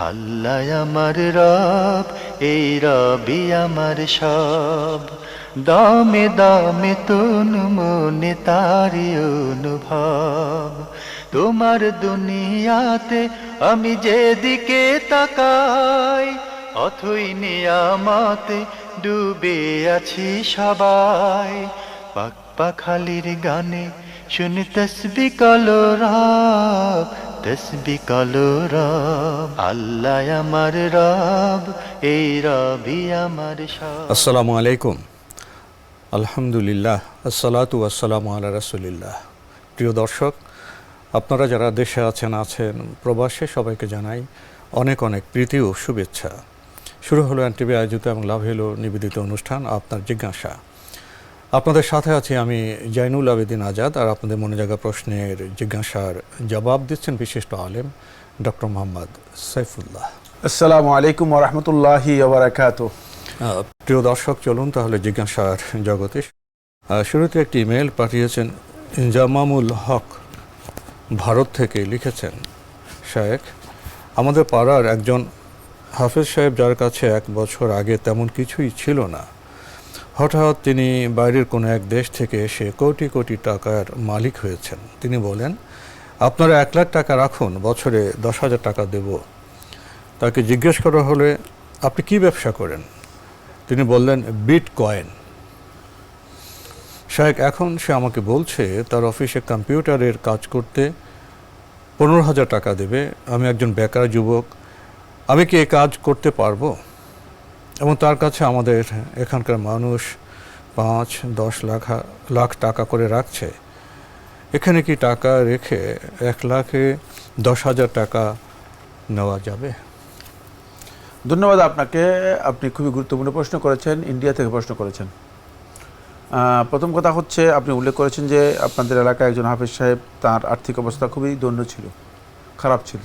আল্লাহ আমার রব, এই রবি আমার সব। দামে দামে তন মনে তারি অনুভব। তোমার দুনিয়াতে আমি যেদিকে তাকাই, অথই নিয়ামতে ডুবে আছি সবাই। পাক পাখালির গানে শুনি তসবি কলরব, তসবি কলরব। আল্লাহ আমার রব, এই রবি আমার সব। আসসালামু আলাইকুম। আলহামদুলিল্লাহ, আসসালাতু ওয়াসসালামু আলা রাসূলিল্লাহ। প্রিয় দর্শক, আপনারা যারা দেশে আছেন প্রবাসে, সবাইকে জানাই অনেক অনেক প্রীতি ও শুভেচ্ছা। শুরু হলো এনটিভি আয়োজিত এবং লাভ হলো নিবেদিত অনুষ্ঠান আপনার জিজ্ঞাসা। আপনাদের সাথে আছি আমি জাইনুল আবেদিন আজাদ, আর আপনাদের মনে জাগা প্রশ্নের জিজ্ঞাসার জবাব দিচ্ছেন বিশিষ্ট আলেম ডক্টর মোহাম্মদ সাইফুল্লাহ। আসসালামু আলাইকুম ওয়া রাহমাতুল্লাহি ওয়া বারাকাতুহু। প্রিয় দর্শক, চলুন তাহলে জিজ্ঞাসার জগতে। শুরুতে একটি ইমেল পাঠিয়েছেন জামামুল হক, ভারত থেকে। লিখেছেন, শায়েখ, আমাদের পাড়ার একজন হাফেজ সাহেব, যার কাছে 1 বছর আগে তেমন কিছুই ছিল না, হঠাৎ তিনি বাইরের কোনো এক দেশ থেকে এসে কোটি কোটি টাকার মালিক হয়েছেন। তিনি বলেন, আপনারা 1 লাখ টাকা রাখুন, বছরে 10,000 টাকা দেব। তাকে জিজ্ঞেস করা হলে, আপনি কি ব্যবসা করেন? তিনি বললেন, বিটকয়েন। শায়েখ, এখন সে আমাকে বলছে তার অফিসে কম্পিউটারের কাজ করতে 15,000 টাকা দেবে। আমি একজন বেকার যুবক, আমি কি এ কাজ করতে পারবো? এবং তার কাছে আমাদের এখানকার মানুষ 5-10 লাখ টাকা করে রাখছে। এখানে কি টাকা রেখে 1 লাখে 10,000 টাকা নেওয়া যাবে? ধন্যবাদ আপনাকে। আপনি খুবই গুরুত্বপূর্ণ প্রশ্ন করেছেন, ইন্ডিয়া থেকে প্রশ্ন করেছেন। প্রথম কথা হচ্ছে, আপনি উল্লেখ করেছেন যে আপনাদের এলাকায় একজন হাফেজ সাহেব, তার আর্থিক অবস্থা খুবই দৈন্য ছিল, খারাপ ছিল,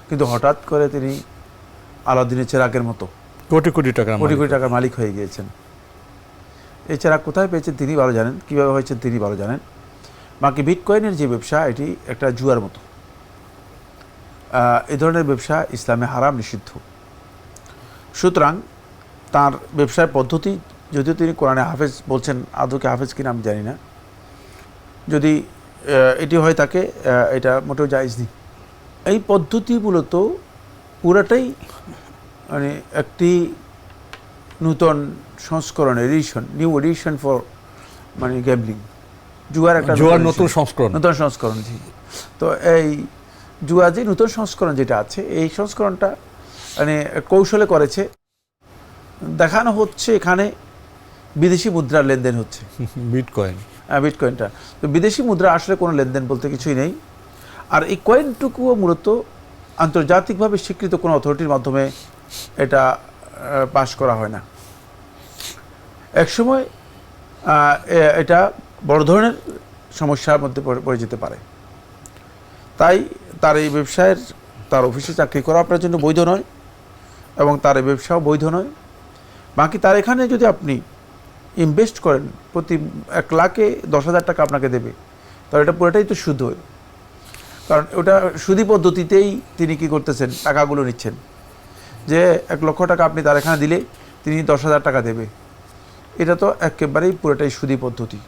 কিন্তু হঠাৎ করে তিনি আলাউদ্দিনের চেরাগের মতো কোটি কোটি টাকার মালিক হয়ে গিয়েছেন। এই চেরাগ কোথায় পেয়েছেন তিনি ভালো জানেন, কীভাবে হয়েছেন তিনি ভালো জানেন। বাকি বিটকয়েনের যে ব্যবসা, এটি একটা জুয়ার মতো। এই ধরনের ব্যবসা ইসলামে হারাম, নিষিদ্ধ। সুতরাং তার ব্যবসার পদ্ধতি, যদিও তিনি কোরআনে হাফেজ বলছেন, আদৌকে হাফেজ কিনা আমি জানি না, যদি এটি হয় থাকে, এটা মোটেও জায়েজ নেই। এই পদ্ধতি মূলত পুরাটাই মানে একটি নূতন সংস্করণ, নিউ এডিশন ফর মানে গ্যাম্বলিং, জুয়ার নতুন সংস্করণ। জি। তো এই জুয়া যে নতুন সংস্করণ যেটা আছে, এই সংস্করণটা মানে কৌশলে করেছে। দেখানো হচ্ছে এখানে বিদেশি মুদ্রার লেনদেন হচ্ছে, বিটকয়েনটা। তো বিদেশি মুদ্রা আসলে কোনো লেনদেন বলতে কিছুই নেই। আর এই কয়েনটুকুও মূলত আন্তর্জাতিকভাবে স্বীকৃত কোনো অথরিটির মাধ্যমে এটা পাস করা হয় না। একসময় এটা বড় ধরনের সমস্যার মধ্যে পড়ে যেতে পারে। তাই তার এই ব্যবসায়ের, তার অফিসে চাকরি করা আপনার জন্য বৈধ নয়, এবং তার এই ব্যবসাও বৈধ নয়। বাকি তার এখানে যদি আপনি ইনভেস্ট করেন, প্রতি 1 লাখে 10,000 টাকা আপনাকে দেবে, তাহলে এটা পুরোটাই তো সুদ হয়। কারণ ওটা সুদি পদ্ধতিতেই তিনি কি করতেছেন, টাকাগুলো নিচ্ছেন। যে 1 লক্ষ টাকা আপনি তার এখানে দিলে তিনি 10,000 টাকা দেবে, এটা তো একেবারেই পুরোটাই সুদি পদ্ধতি।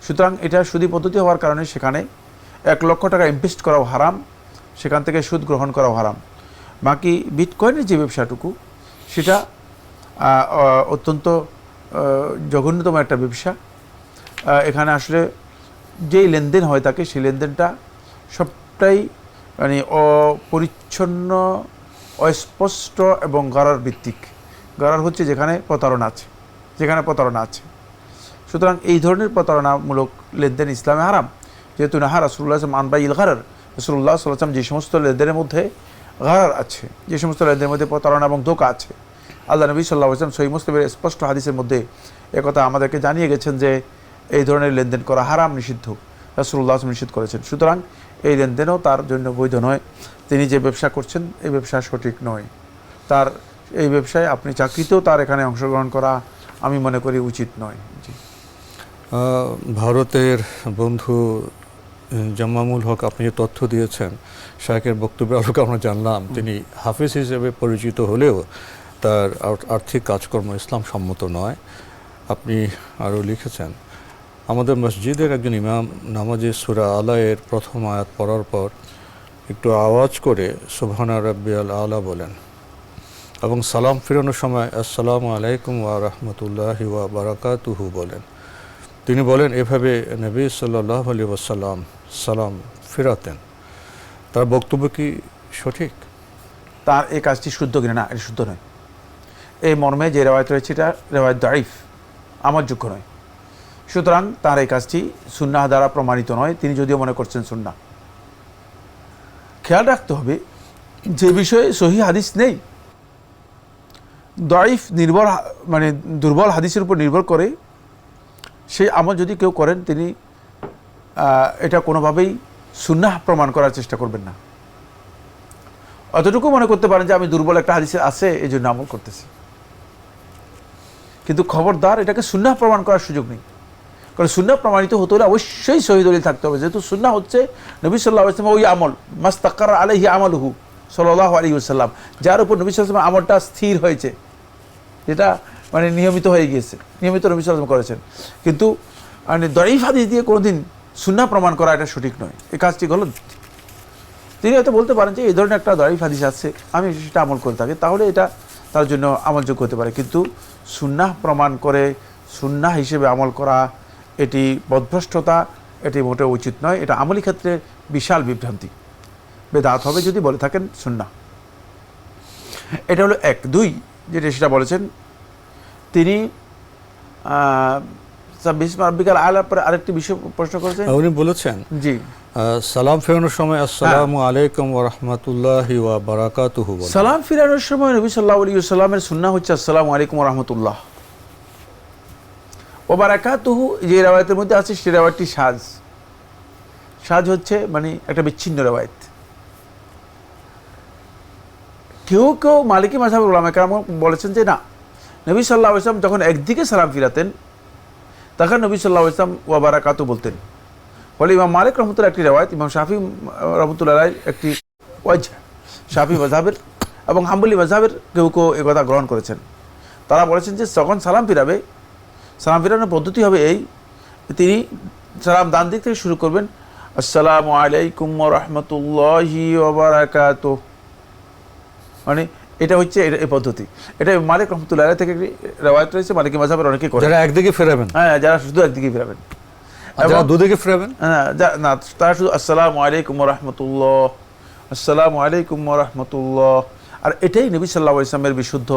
সুতরাং এটা সুদি পদ্ধতি হওয়ার কারণে সেখানে 1 লক্ষ টাকা ইনভেস্ট করাও হারাম, সেখান থেকে সুদ গ্রহণ করাও হারাম। বাকি বিটকয়েনের যে ব্যবসাটুকু, সেটা অত্যন্ত জঘন্যতম একটা ব্যবসা। এখানে আসলে যেই লেনদেন হয় থাকে, সেই লেনদেনটা সবটাই মানে অপরিচ্ছন্ন, অস্পষ্ট এবং গড়ার ভিত্তিক। গড়ার হচ্ছে যেখানে প্রতারণা আছে। সুতরাং এই ধরনের প্রতারণামূলক লেনদেন ইসলামে হারাম। যেহেতু নাহা রাসূলুল্লাহ আনবাইল গরার, রাসূলুল্লাহ সাল্লাল্লাহু আলাইহি ওয়াসাল্লাম যে সমস্ত লেনদেনের মধ্যে গরার আছে, যে সমস্ত লেনদেনের মধ্যে প্রতারণা এবং ধোঁকা আছে, আল্লাহ নবী সাল্লাল্লাহু আলাইহি ওয়াসাল্লাম সহিহ মুসলিমের স্পষ্ট হাদিসের মধ্যে একথা আমাদেরকে জানিয়ে গেছেন যে এই ধরনের লেনদেন করা হারাম, নিষিদ্ধ। রাসূলুল্লাহ নিষিদ্ধ করেছেন। সুতরাং এই লেনদেনও তার জন্য বৈধ নয়। তিনি যে ব্যবসা করছেন, এই ব্যবসা সঠিক নয়। তার এই ব্যবসায় আপনি চাকরিতেও তার এখানে অংশগ্রহণ করা আমি মনে করি উচিত নয়। জি। ভারতের বন্ধু জামামুল হক আপনি যে তথ্য দিয়েছেন, শায়েখের বক্তব্যের আলোকে আমরা জানলাম তিনি হাফিজ হিসেবে পরিচিত হলেও তার আর্থিক কাজকর্ম ইসলাম সম্মত নয়। আপনি আরও লিখেছেন, আমাদের মসজিদের একজন ইমাম নামাজে সূরা আলা এর প্রথম আয়াত পড়ার পর একটু আওয়াজ করে সুবহানা রাব্বিয়াল আলা বলেন এবং সালাম ফিরানোর সময় আসসালামু আলাইকুম ওয়া রাহমাতুল্লাহি ওয়া বারাকাতুহু বলেন। তিনি বলেন এভাবে নবী সাল্লাল্লাহু আলাইহি ওয়াসাল্লাম সালাম ফিরাতেন। তার বক্তব্য কি সঠিক? তার এই কাজটি শুদ্ধ কিনা? না, এটা শুদ্ধ নয়। এই মর্মে যে রেওয়ায়ত রয়েছে এটা রেওয়ায়ত দাইফ, আমলযোগ্য নয়। সুতরাং তার এই কাজটি সুন্নাহ দ্বারা প্রমাণিত নয়, তিনি যদিও মনে করছেন সুন্নাহ। খেয়াল রাখতে হবে যে বিষয়ে সহিহ হাদিস নেই, দাইফ নির্ভর মানে দুর্বল হাদিসের উপর নির্ভর করে সেই আমল যদি কেউ করেন তিনি এটা কোনোভাবেই সুন্নাহ প্রমাণ করার চেষ্টা করবেন না। অতটুকু মনে করতে পারেন যে আমি দুর্বল একটা হাদিসে আছে এই জন্য আমল করতেছি, কিন্তু খবরদার এটাকে সুন্নাহ প্রমাণ করার সুযোগ নেই। কারণ সুন্নাহ প্রমাণিত হতে হলে অবশ্যই সহিহ দলিল থাকতে হবে, যেহেতু সুন্নাহ হচ্ছে নবী সাল্লাল্লাহু আলাইহি ওয়াসাল্লাম ওই আমল মাস্তাকার আলাইহি আমালুহু সাল্লাল্লাহু আলাইহি ওয়াসাল্লাম, যার উপর নবী সাল্লাল্লাহু আলাইহি ওয়াসাল্লাম আমলটা স্থির হয়েছে, যেটা মানে নিয়মিত হয়ে গিয়েছে, নিয়মিত নবী সাল্লাল্লাহু আলাইহি ওয়াসাল্লাম করেছেন। কিন্তু মানে দাইফ হাদিস দিয়ে কোনোদিন সুন্নাহ প্রমাণ করা এটা সঠিক নয়, এই কাজটি গলত। তিনি হয়তো বলতে পারেন যে এই ধরনের একটা দাইফ হাদিস আছে, আমি সেটা আমল করে থাকি, তাহলে এটা তার জন্য আমলযোগ্য হতে পারে। কিন্তু সুন্নাহ প্রমাণ করে সুন্নাহ হিসেবে আমল করা এটি বদভ্রষ্টতা, এটি মোটেও উচিত নয়। এটা আমলি ক্ষেত্রে বিশাল বিভ্রান্তি, বেদাত হবে যদি বলে থাকেন সুন্নাহ। এটা হলো এক। দুই, যেটা সেটা বলেছেন তিনি বিকাল আলার পরে আরেকটি বিষয় প্রশ্ন করেছেন। উনি বলেছেন জি, সালাম ফেরানোর সময় আসসালামু আলাইকুম ওয়া রাহমাতুল্লাহি ওয়া বারাকাতুহু বলেন। সালাম ফিরানোর সময় নবী সাল্লাল্লাহু আলাইহি ওয়াসাল্লামের সুন্নাহ হচ্ছে আসসালামু আলাইকুম ওয়া রাহমাতুল্লাহ ওয়া বারাকাতুহু। যে রিওয়ায়াতের মধ্যে আছে সেই রিওয়ায়াতটি সাজ। সাজ হচ্ছে মানে একটা বিচ্ছিন্ন রিওয়ায়াত। কেউ কেউ মালিকি মাযহাবের উলামা কেরাম বলেছেন যে না, নবী সাল্লাল্লাহু আলাইহি ওয়াসাল্লাম যখন একদিকে সালাম ফিরাতেন তখন নবী সাল্লাল্লাহু আলাইহি ওয়াসাল্লাম ওয়া বারাকাতু বলতেন। বলে ইমাম মালিক রহমতুল্লাহ একটি রিওয়ায়াত, ইমাম শাফি রহমতুল্লাহ একটি ওয়াজহ, শাফি মাযহাবের এবং হাম্বলি মাযহাবের কেউ কেউ এ কথা গ্রহণ করেছেন। তারা বলেছেন যে যখন সালাম ফিরাবে, সালাম ফিরানোর পদ্ধতি হবে এই, তিনি সালাম ডান দিক থেকে শুরু করবেন, আসসালামু আলাইকুম ওয়া রাহমাতুল্লাহি ওয়া বারাকাতুহু। মানে এটা হচ্ছে এই পদ্ধতি। এটা মালিক রহমতুল্লাহ থেকে একটি রিওয়ায়াত রয়েছে, মালিকি মাযহাবের অনেকেই করে। যারা একদিকে ফেরাবেন, হ্যাঁ, যারা শুধু একদিকে ফিরাবেন, যারা দুদিকে ফেরাবেন না, তারা শুধু আসসালামু আলাইকুম ওয়া রাহমাতুল্লাহ, আসসালামু আলাইকুম ওয়া রাহমাতুল্লাহ। আর এটাই নবী সাল্লাল্লাহু আলাইহি ওয়াসাল্লামের বিশুদ্ধ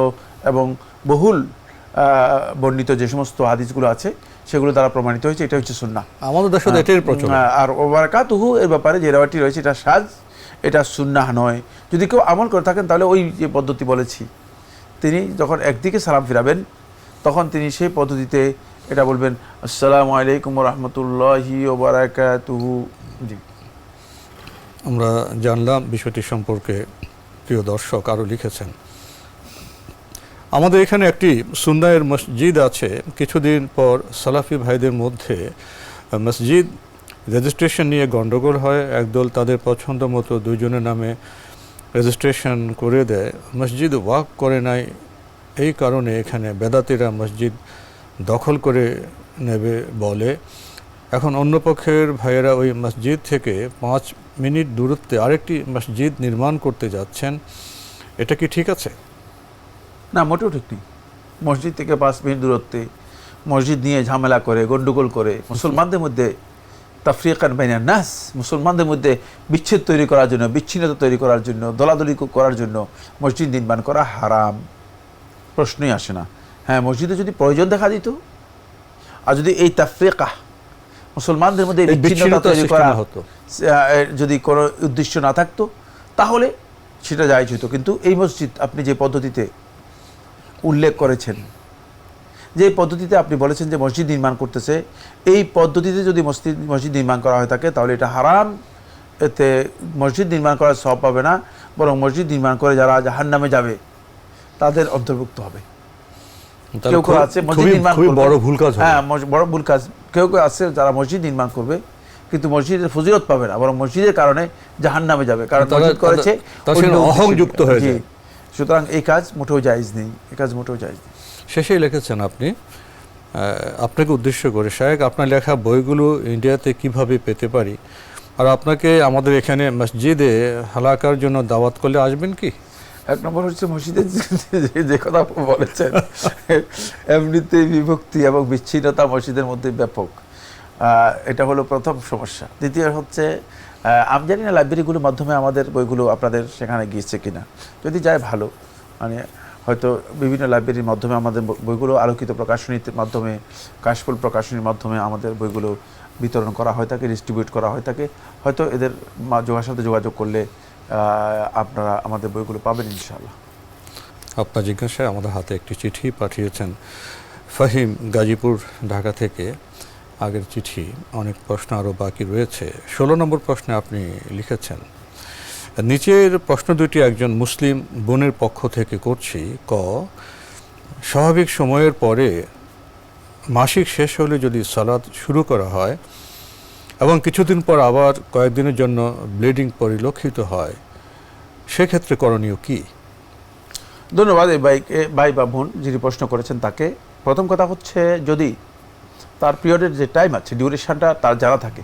এবং বহুল বর্ণিত যে সমস্ত হাদিসগুলো আছে সেগুলো দ্বারা প্রমাণিত হয়েছে। এটা হচ্ছে সুন্নাহ, আমাদের দেশে এটাই প্রচলন। আর ওয়া বারাকাতুহু এর ব্যাপারে যে রিওয়ায়াতটি রয়েছে এটা সাজ, এটা সুন্নাহ নয়। যদি কেউ আমল করে থাকেন তাহলে ওই যে পদ্ধতি বলেছি, তিনি যখন একদিকে সালাম ফিরাবেন তখন তিনি সেই পদ্ধতিতে এটা বলবেন, আসসালামু আলাইকুম ওয়া রাহমাতুল্লাহি ওয়া বারাকাতুহু। জি, আমরা জানলাম বিষয়টি সম্পর্কে। প্রিয় দর্শক আরও লিখেছেন, আমাদের এখানে একটি সুন্নাহের মসজিদ আছে। কিছুদিন পর সালাফি ভাইদের মধ্যে মসজিদ রেজিস্ট্রেশন নিয়ে গণ্ডগোল হয়। একদল তাদের পছন্দ মতো দুইজনের নামে রেজিস্ট্রেশন করে দেয়। মসজিদ ওয়াকফ করে নাই, এই কারণে এখানে বেদাতিরা মসজিদ দখল করে নেবে বলে। এখন অন্য পক্ষের ভাইয়েরা ওই মসজিদ থেকে 5 মিনিট দূরত্বে আরেকটি মসজিদ নির্মাণ করতে যাচ্ছেন, এটা কি ঠিক আছে? না, মোটেও ঠিক নেই। মসজিদ থেকে 5 মিনিট দূরত্বে মসজিদ নিয়ে ঝামেলা করে, গন্ডগোল করে, মুসলমানদের মধ্যে তাফরিকান বাইনান নাস, মুসলমানদের মধ্যে বিচ্ছেদ তৈরি করার জন্য, বিচ্ছিন্নতা তৈরি করার জন্য, দলাদলি করার জন্য মসজিদ নির্মাণ করা হারাম, প্রশ্নই আসে না। হ্যাঁ, মসজিদে যদি প্রয়োজন দেখা দিত, আর যদি এই তাফরিকা মুসলমানদের মধ্যে বিচ্ছিন্নতা তৈরি করা হতো, যদি কোনো উদ্দেশ্য না থাকতো তাহলে সেটা জায়েজ হতো। কিন্তু এই মসজিদ আপনি যে পদ্ধতিতে উল্লেখ করেছেন, যে পদ্ধতিতে আপনি বলেছেন যে মসজিদ নির্মাণ করতেছে, এই পদ্ধতিতে যদি মসজিদ নির্মাণ করা হয়ে থাকে তাহলে এটা হারাম। এতে মসজিদ নির্মাণ করার সওয়াব পাবে না, বরং মসজিদ নির্মাণ করে যারা জাহান্নামে যাবে তাদের অন্তর্ভুক্ত হবে। কেউ কেউ আছে মসজিদ নির্মাণ করবে, বড় ভুল কাজ, হ্যাঁ বড় ভুল কাজ। কেউ কেউ আছে যারা মসজিদ নির্মাণ করবে, কিন্তু মসজিদের ফজিলত পাবে না, বরং মসজিদের কারণে জাহান্নামে যাবে, কারণ তারা- মসজিদ করেছে তারা অন্য উদ্দেশ্যে। অহংযুক্ত হয়ে জি। যায়। সুতরাং এই কাজ মোটেও জায়েজ নেই, এই কাজ মোটেও জায়েজ নেই। শেষেই লিখেছেন আপনি, আপনাকে উদ্দেশ্য করে, শায়েখ আপনার লেখা বইগুলো ইন্ডিয়াতে কিভাবে পেতে পারি, আর আপনাকে আমাদের এখানে মসজিদে হালাকার জন্য দাওয়াত করলে আসবেন কি? এক নম্বর হচ্ছে মসজিদের যে কথা বলেছেন, এমনিতেই বিভক্তি এবং বিচ্ছিন্নতা মসজিদের মধ্যে ব্যাপক, এটা হলো প্রথম সমস্যা। দ্বিতীয় হচ্ছে আমি জানি না লাইব্রেরিগুলোর মাধ্যমে আমাদের বইগুলো আপনাদের সেখানে গিয়েছে কিনা, যদি যায় ভালো, মানে হয়তো বিভিন্ন লাইব্রেরির মাধ্যমে আমাদের বইগুলো আলোকিত প্রকাশনীর মাধ্যমে, কাশফুল প্রকাশনীর মাধ্যমে আমাদের বইগুলো বিতরণ করা হয় থাকে, ডিস্ট্রিবিউট করা হয় থাকে। হয়তো এদের সাথে যোগাযোগ করলে আপনারা আমাদের বইগুলো পাবেন ইনশাআল্লাহ। আপনার জিজ্ঞাসায় আমাদের হাতে একটি চিঠি পাঠিয়েছেন ফাহিম, গাজীপুর, ঢাকা থেকে। আগের চিঠি, অনেক প্রশ্ন আরও বাকি রয়েছে। 16 নম্বর প্রশ্নে আপনি লিখেছেন, নিচের প্রশ্ন দুটি একজন মুসলিম বোনের পক্ষ থেকে করছি। ক, স্বাভাবিক সময়ের পরে মাসিক শেষ হলে যদি সালাত শুরু করা হয় এবং কিছুদিন পর আবার কয়েকদিনের জন্য ব্লিডিং পরিলক্ষিত হয়, সেক্ষেত্রে করণীয় কি? ধন্যবাদ এই ভাই বা বোন যিনি প্রশ্ন করেছেন তাকে। প্রথম কথা হচ্ছে, যদি তার পিরিয়ডের যে টাইম আছে, ডিউরেশনটা তার জানা থাকে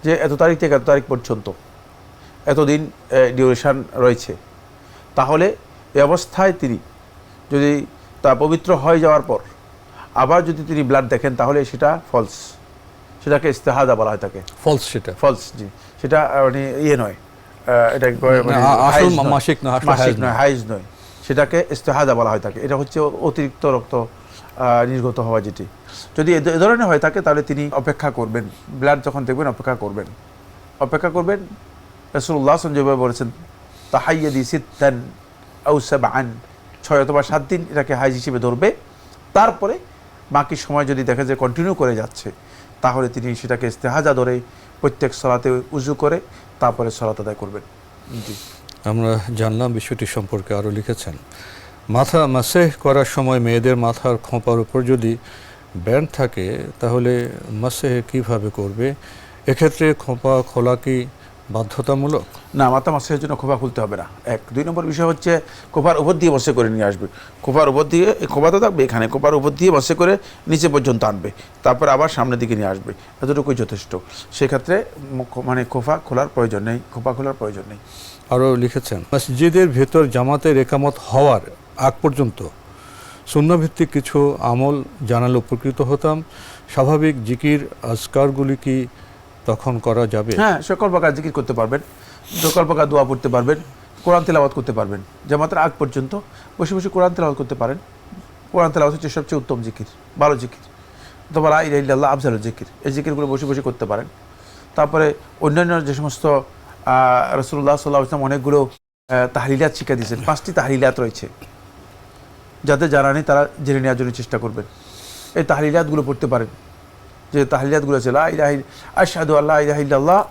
যে এত তারিখ থেকে এত তারিখ পর্যন্ত এতদিন ডিউরেশন রয়েছে, তাহলে এই অবস্থায় তিনি যদি তা পবিত্র হয়ে যাওয়ার পর আবার যদি তিনি ব্লাড দেখেন, তাহলে সেটা ফলস, সেটাকে ইস্তেহাদা বলা হয় থাকে। ফলস? সেটা ফলস, জি। সেটা মানে নয়, এটা আসল মাসিক নয়, হাইজ নয়, সেটাকে ইস্তেহাদা বলা হয় থাকে। এটা হচ্ছে অতিরিক্ত রক্ত নির্গত হওয়া যেটি। যদি এ ধরনের হয়ে থাকে, তাহলে তিনি অপেক্ষা করবেন, ব্লাড যখন দেখবেন অপেক্ষা করবেন। রাসূলুল্লাহ যেভাবে বলেছেন, তাহাইয়াদি সিত্তান আও সাবআন, 6 অথবা 7 দিন এটাকে হাইজ হিসেবে ধরবে। তারপরে বাকি সময় যদি দেখা যায় কন্টিনিউ করে যাচ্ছে, তাহলে তিনি সেটাকে ইস্তেহাজা ধরে প্রত্যেক সালাতে উজু করে তারপরে সালাত আদায় করবেন। জি। আমরা জানলাম বিষয়টি সম্পর্কে। আরও লিখেছেন, মাথা মাসেহ করার সময় মেয়েদের মাথার খোঁপার উপর যদি ব্যান্ড থাকে, তাহলে মাসেহ কিভাবে করবে? এক্ষেত্রে খোঁপা খোলা কি বাধ্যতামূলক? না, মাথা মাসের জন্য খোপা খুলতে হবে না। 2 নম্বর বিষয় হচ্ছে, খোপার উপর দিয়ে বসে করে নিয়ে আসবে। খোপার উপর দিয়ে, খোপা তো থাকবে এখানে, খোপার উপর দিয়ে বসে করে নিচে পর্যন্ত আনবে, তারপর আবার সামনের দিকে নিয়ে আসবে, এতটুকুই যথেষ্ট। সেক্ষেত্রে মানে খোপা খোলার প্রয়োজন নেই, খোপা খোলার প্রয়োজন নেই। আরও লিখেছেন, মসজিদের ভেতর জামাতের একামত হওয়ার আগ পর্যন্ত সুন্নাভিত্তিক কিছু আমল জানালে উপকৃত হতাম। স্বাভাবিক জিকির আজকারগুলি কি তখন করা যাবে? হ্যাঁ, সকল প্রকার জিকির করতে পারবেন, সকল প্রকার দোয়া পড়তে পারবেন, কোরআন তেলাওয়াত করতে পারবেন। জামাতের আগ পর্যন্ত বসে বসে কোরআন তেলাওয়াত করতে পারেন। কোরআন তেলাওয়াত হচ্ছে সবচেয়ে উত্তম জিকির, ভালো জিকির। অথবা লা ইলাহা ইল্লাল্লাহ আফজালুল জিকির, এই জিকিরগুলো বসে বসে করতে পারেন। তারপরে অন্যান্য যে সমস্ত রাসূলুল্লাহ সাল্লাল্লাহু আলাইহি ওয়াসাল্লাম অনেকগুলো তাহলিলাত শিক্ষা দিয়েছেন, 5টি তাহলিলাত রয়েছে, যাদের জানা নেই তারা জেনে নেওয়ার জন্য চেষ্টা করবেন। এই তাহলিলাতগুলো পড়তে পারেন। যে তাহলিলাতগুলো আছে, লা ইলাহা আশহাদু আল্লা ইলাহা ইল্লাল্লাহ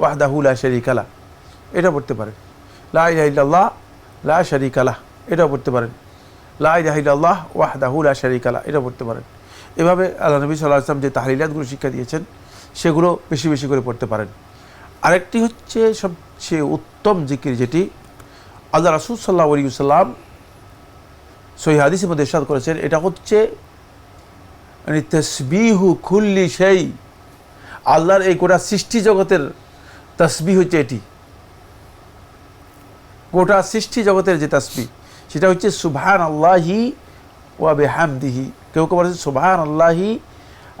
ওয়াহদাহু লা শারীকা লাহ, এটা পড়তে পারেন। লা ইলাহা ইল্লাল্লাহ লা শারীকা লাহ, এটাও পড়তে পারেন। লা ইলাহা ইল্লাল্লাহ ওয়াহদাহু লা শারীকা লাহ, এটা পড়তে পারেন। এভাবে আল্লাহ নবী সাল্লাল্লাহু আলাইহি ওয়াসাল্লাম যে তাহলিলাতগুলো শিক্ষা দিয়েছেন, সেগুলো বেশি বেশি করে পড়তে পারেন। আরেকটি হচ্ছে সবচেয়ে উত্তম জিকির, যেটি আল্লাহ রাসূল সাল্লাল্লাহু আলাইহি ওয়াসাল্লাম সহিহ হাদিসের মধ্যে ইরশাদ করেছেন, এটা হচ্ছে মানে তাসবিহু কুল্লি শাই, আল্লাহর এই গোটা সৃষ্টি জগতের তাসবিহ হচ্ছে এটি। গোটা সৃষ্টি জগতের যে তাসবিহ, সেটা হচ্ছে সুবহানাল্লাহি ওয়া বিহামদিহি। কেউ কেউ বলেছে সুবহানাল্লাহি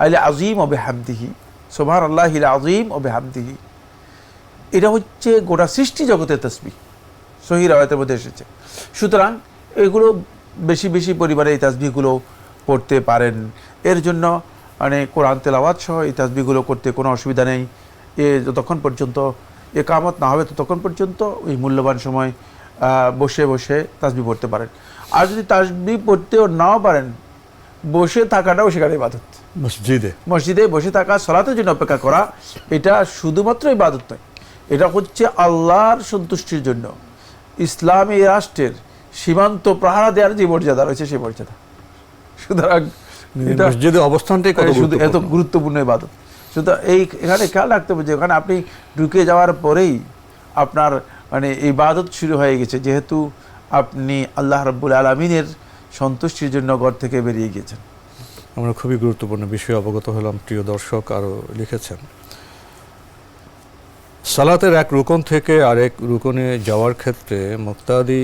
আল আযীম ওয়া বিহামদিহি, সুবহানাল্লাহিল আযীম ওয়া বিহামদিহি। এটা হচ্ছে গোটা সৃষ্টি জগতের তাসবিহ, সহিহ রাওয়ায়াতের মধ্যে এসেছে। সুতরাং এগুলো বেশি বেশি পরিমাণে এই তাসবিহগুলো পড়তে পারেন। এর জন্য মানে কোরআন তেলাওয়াত সহ এই তাসবিহগুলো করতে কোনো অসুবিধা নেই। যতক্ষণ পর্যন্ত একামত না হবে, ততক্ষণ পর্যন্ত ওই মূল্যবান সময় বসে বসে তাসবিহ পড়তে পারেন। আর যদি তাসবিহ পড়তেও নাও পারেন, বসে থাকাটাও সেখানে ইবাদত। মসজিদে বসে থাকা, সালাতের জন্য অপেক্ষা করা, এটা শুধুমাত্র ইবাদত নয়, এটা হচ্ছে আল্লাহর সন্তুষ্টির জন্য ইসলামী রাষ্ট্রের সীমান্ত পাহারা দেওয়ার যে মর্যাদা রয়েছে, সেই মর্যাদা। সুতরাং মসজিদে অবস্থানটাই এত গুরুত্বপূর্ণ ইবাদত। সুতরাং এখানে খেয়াল রাখতে হবে যে ওখানে আপনি ঢুকে যাওয়ার পরেই আপনার মানে ইবাদত শুরু হয়ে গেছে, যেহেতু আপনি আল্লাহ রাব্বুল আলামিনের সন্তুষ্টির জন্য ঘর থেকে বেরিয়ে গিয়েছেন। আমরা খুবই গুরুত্বপূর্ণ বিষয়ে অবগত হলাম। প্রিয় দর্শক আরও লিখেছেন, সালাতের এক রুকন থেকে আরেক রুকনে যাওয়ার ক্ষেত্রে মুক্তাদি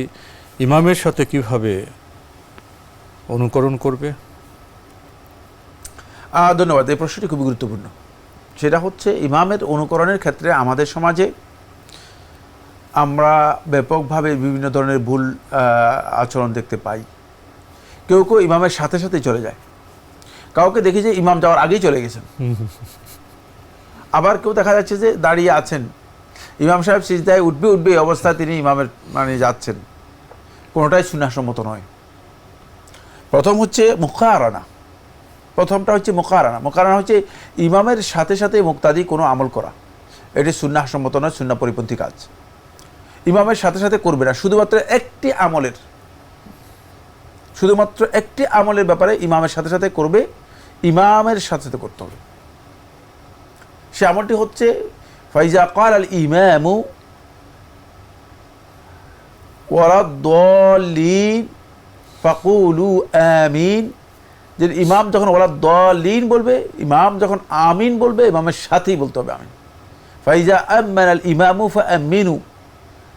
ইমামের সাথে কিভাবে অনুকরণ করবে? ধন্যবাদ, এই প্রশ্নটি খুবই গুরুত্বপূর্ণ। সেটা হচ্ছে ইমামের অনুকরণের ক্ষেত্রে আমাদের সমাজে আমরা ব্যাপকভাবে বিভিন্ন ধরনের ভুল আচরণ দেখতে পাই। কেউ কেউ ইমামের সাথে সাথে চলে যায়, কাউকে দেখি যে ইমাম যাওয়ার আগেই চলে গেছেন। আবার কেউ দেখা যাচ্ছে যে দাঁড়িয়ে আছেন, ইমাম সাহেব সিজদায় উঠবে এই অবস্থায় তিনি ইমামের মানে যাচ্ছেন। কোনোটাই সুন্নাহসম্মত নয়। প্রথম হচ্ছে মুকারানা। প্রথমটা হচ্ছে মুকারানা। মুকারানা হচ্ছে ইমামের সাথে সাথে মুক্তাদি কোনো আমল করা। এটি সুন্নাহসম্মত নয়, সুন্নাহ পরিপন্থী কাজ। ইমামের সাথে সাথে করবে না, শুধুমাত্র একটি আমলের ব্যাপারে ইমামের সাথে সাথে করবে, ইমামের সাথে সাথে করতে হবে। সে আমলটি হচ্ছে ফাইজা ক্বাল আল ইমামু ওয়ালাদ-দাল্লিন ফাকুলু আমিন। যে ইমাম যখন ওয়ালাদ-দাল্লিন বলবে, ইমাম যখন আমিন বলবে, ইমামের সাথেই বলতে হবে আমিন। ফাইজা আম্মানা আল ইমামু ফাআমিনু।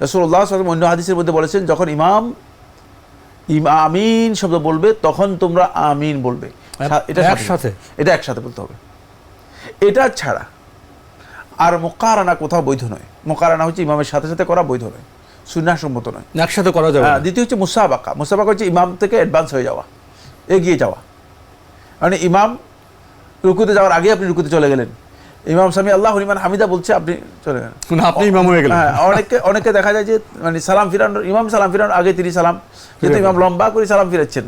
রাসূলুল্লাহ সাল্লাল্লাহু আলাইহি ওয়াসাল্লাম অন্য হাদিসের মধ্যে বলেছেন, যখন ইমাম আমিন শব্দ বলবে তখন তোমরা আমিন বলবে। এটা একসাথে বলতে হবে। এটা ছাড়া আর মুকারানা কোথাও বৈধ নয়। মুকারানা হচ্ছে ইমামের সাথে সাথে করা বৈধ নয়, সুন্নাহসম্মত নয়, একসাথে করা যাবে। দ্বিতীয় হচ্ছে মুসাবাকা। মুসাবাকা হচ্ছে ইমাম থেকে অ্যাডভান্স হয়ে যাওয়া, এগিয়ে যাওয়া। মানে ইমাম রুকুতে যাওয়ার আগে আপনি রুকুতে চলে গেলেন, ইমাম সামি আল্লাহু লিমান হামিদা বলছে, আপনি চলে গেলেন, আপনি ইমাম হয়ে গেলেন। অনেকে দেখা যায় যে মানে সালাম ফিরানোর, ইমাম সালাম ফিরানোর আগে তিনি সালাম, কিন্তু ইমাম লম্বা করে সালাম ফিরাচ্ছেন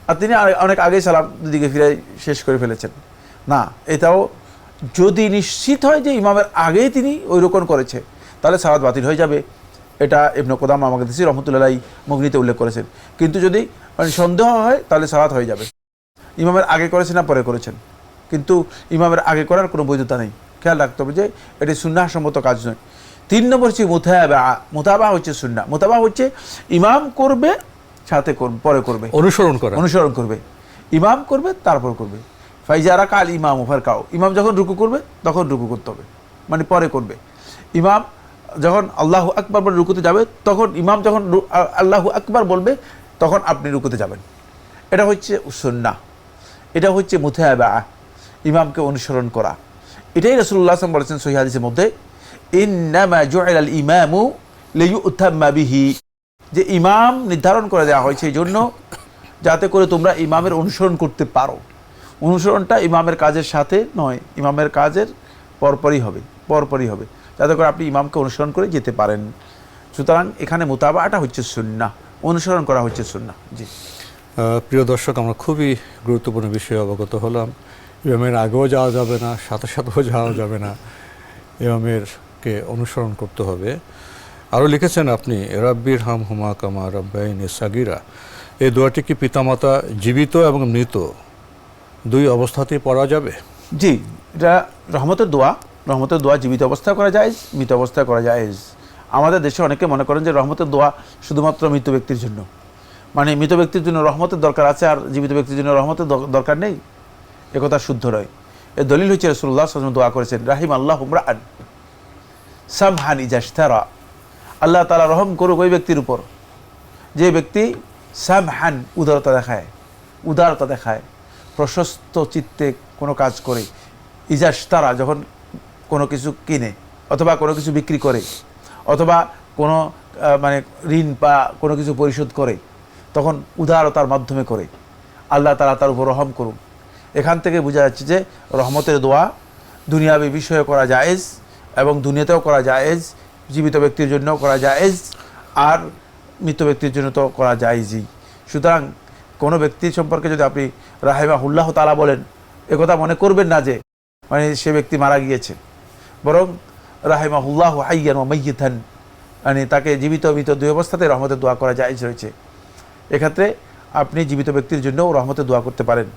আর তিনি অনেক আগেই সালাম দুদিকে ফিরাই শেষ করে ফেলেছেন। না, এটাও যদি নিশ্চিত হয় যে ইমামের আগেই তিনি ওই রকম করেছে, তাহলে সালাত বাতিল হয়ে যাবে। এটা ইবনে কুদামা মাকদিসি রাহমাতুল্লাহি আলাইহি মুগনিতে উল্লেখ করেছেন। কিন্তু যদি মানে সন্দেহ হয় তাহলে সালাত হয়ে যাবে। ইমামের আগে করেছেন না পরে করেছেন, কিন্তু ইমামের আগে করার কোনো বৈধতা নেই। খেয়াল রাখতে হবে যে এটি সুন্নাহসম্মত কাজ নয়। 3 নম্বর হচ্ছে মুতাবা। মুতাবা হচ্ছে সুন্নাহ। মুতাবা হচ্ছে ইমাম করবে সাথে পরে করবে, অনুসরণ করবে। ইমাম করবে তারপর করবে। ফাইজা রাকাল ইমাম ফারকাও। ইমাম যখন রুকু করবে তখন রুকু করতে হবে, মানে পরে করবে। ইমাম যখন আল্লাহু আকবার বলে রুকুতে যাবে, তখন ইমাম যখন আল্লাহু আকবার বলবে তখন আপনি রুকুতে যাবেন। এটা হচ্ছে সুন্নাহ, এটা হচ্ছে মুতাবা, ইমামকে অনুসরণ করা। এটাই রাসূলুল্লাহ সাল্লাল্লাহু আলাইহি ওয়াসাল্লাম বলেছেন সহিহ হাদিসের মধ্যে, ইন্নামা জুইলাল ইমামু লিইউতাম্মা বিহি। যে ইমাম নির্ধারণ করে দেওয়া হয়েছে এই জন্য যাতে করে তোমরা ইমামের অনুসরণ করতে পারো। অনুসরণটা ইমামের কাজের সাথে নয়, ইমামের কাজের পরপরই হবে, যাতে করে আপনি ইমামকে অনুসরণ করে যেতে পারেন। সুতরাং এখানে মুতাবাটা হচ্ছে সুন্নাহ, অনুসরণ করা হচ্ছে সুন্নাহ। জি প্রিয় দর্শক, আমরা খুবই গুরুত্বপূর্ণ বিষয়ে অবগত হলাম। ইমামের আগেও যাওয়া যাবে না, সাথে সাথেও যাওয়া যাবে না, ইমামেরকে অনুসরণ করতে হবে। আরও লিখেছেন আপনি, রাব্বির হাম হুমা কামা রাব্বাইনি সাগিরা। এই দোয়াটি কি পিতামাতা জীবিত এবং মৃত দুই অবস্থাতেই পড়া যাবে? জি, এটা রহমতের দোয়া। রহমতের দোয়া জীবিত অবস্থায় করা যায়, মৃত অবস্থায় করা যায়। আমাদের দেশে অনেকে মনে করেন যে রহমতের দোয়া শুধুমাত্র মৃত ব্যক্তির জন্য, মানে মৃত ব্যক্তির জন্য রহমতের দরকার আছে আর জীবিত ব্যক্তির জন্য রহমতের দরকার নেই। একথা শুদ্ধ নয়। এর দলিল হচ্ছে রাসূলুল্লাহ সাল্লাল্লাহু আলাইহি ওয়াসাল্লাম দোয়া করেছেন, রাহিম আল্লাহু ইমরাআন সামহান ইজাশতারা। আল্লাহ তাআলা রহম করুক ওই ব্যক্তির উপর যে ব্যক্তি সামহান উদারতা দেখায়, প্রশস্ত চিত্তে কোনো কাজ করে, ইজাশতারা যখন কোনো কিছু কিনে অথবা কোনো কিছু বিক্রি করে অথবা কোনো মানে ঋণ বা কোনো কিছু পরিশোধ করে, তখন উদারতার মাধ্যমে করে। আল্লাহ তাআলা তার উপর রহম করুন। এখান থেকে বোঝা যাচ্ছে যে রহমতের দোয়া দুনিয়াবি বিষয়ে করা জায়েজ এবং দুনিয়াতেও করা জায়েজ, জীবিত ব্যক্তির জন্যও করা জায়েজ আর মৃত ব্যক্তির জন্য তো করা জায়েজই। সুতরাং কোনো ব্যক্তির সম্পর্কে যদি আপনি রাহিমাহুল্লাহ তাআলা বলেন, একথা মনে করবেন না যে মানে সে ব্যক্তি মারা গিয়েছে, বরং রাহিমাহুল্লাহ হাইয়ান ওয়া মাইয়িতান, মানে তাকে জীবিত মৃত দুই অবস্থাতে রহমতের দোয়া করা জায়েজ রয়েছে। এক্ষেত্রে আপনি জীবিত ব্যক্তির জন্যও রহমতের দোয়া করতে পারেন।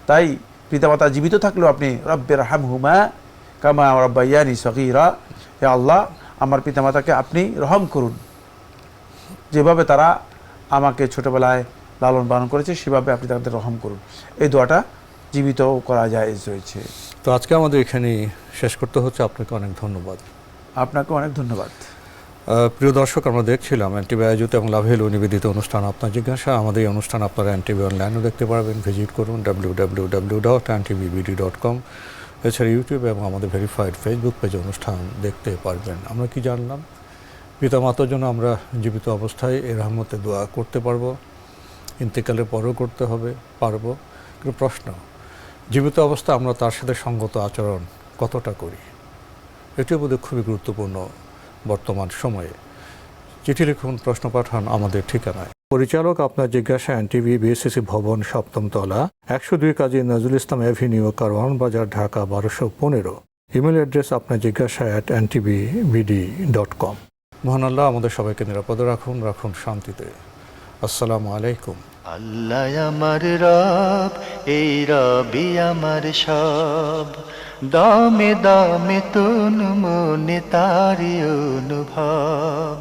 তাই পিতামাতা জীবিত থাকলেও আপনি রব্বির হামহুমা কামা রাব্বায়ানি সগীরা, হে আল্লাহ আমার পিতামাতাকে আপনি রহম করুন, যেভাবে তারা আমাকে ছোটবেলায় লালন পালন করেছে সেভাবে আপনি তাদের রহম করুন। এই দোয়াটা জীবিত করা জায়েজ রয়েছে। তো আজকে আমাদের এখানেই শেষ করতে হচ্ছে। আপনাকে অনেক ধন্যবাদ। আপনাকে অনেক ধন্যবাদ। প্রিয় দর্শক, আমরা দেখছিলাম এনটিভি আয়োজিত এবং লাভেল নিবেদিত অনুষ্ঠান আপনার জিজ্ঞাসা। আমাদের এই অনুষ্ঠান আপনারা এনটিভি অনলাইনেও দেখতে পারবেন। ভিজিট করুন www.ntv.com। এছাড়া ইউটিউবে এবং আমাদের ভেরিফাইড ফেসবুক পেজে অনুষ্ঠান দেখতে পারবেন। আমরা কি জানলাম? পিতামাতার জন্য আমরা জীবিত অবস্থায় এর রহমতে দোয়া করতে পারবো, ইন্তেকালের পরও করতে হবে পারবো, কিন্তু প্রশ্ন, জীবিত অবস্থা আমরা তার সাথে সঙ্গত আচরণ কতটা করি? এটিও বোধহয় খুবই গুরুত্বপূর্ণ বর্তমান সময়ে। চিঠি লিখুন, প্রশ্ন পাঠান আমাদের ঠিকানায়। পরিচালক আপনার জিজ্ঞাসা, এনটিভি, বিএসসিসি ভবন, 7ম তলা, 102 কাজী নজরুল ইসলাম অ্যাভিনিউ, কারওয়ান বাজার, ঢাকা 1215। ইমেল অ্যাড্রেস আপনার জিজ্ঞাসা @ntvbd.com। মহান আল্লাহ আমাদের সবাইকে নিরাপদে রাখুন, রাখুন শান্তিতে। আসসালামু আলাইকুম। আল্লাহ আমার রব, এই রবি আমার সব, দামে দামে তুন মনে তারি অনুভব।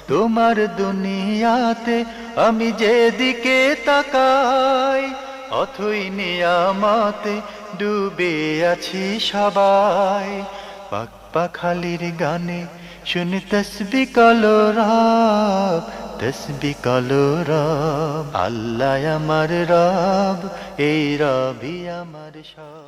তোমার দুনিয়াতে আমি যেদিকে তাকাই, অথই নিয়ামতে ডুবে আছি সবাই। পাক পাখালির গানে শুনি তসবিহ কলরব, তসবিহ কলরব। আল্লাহ আমার রব, এই রবি আমার সব।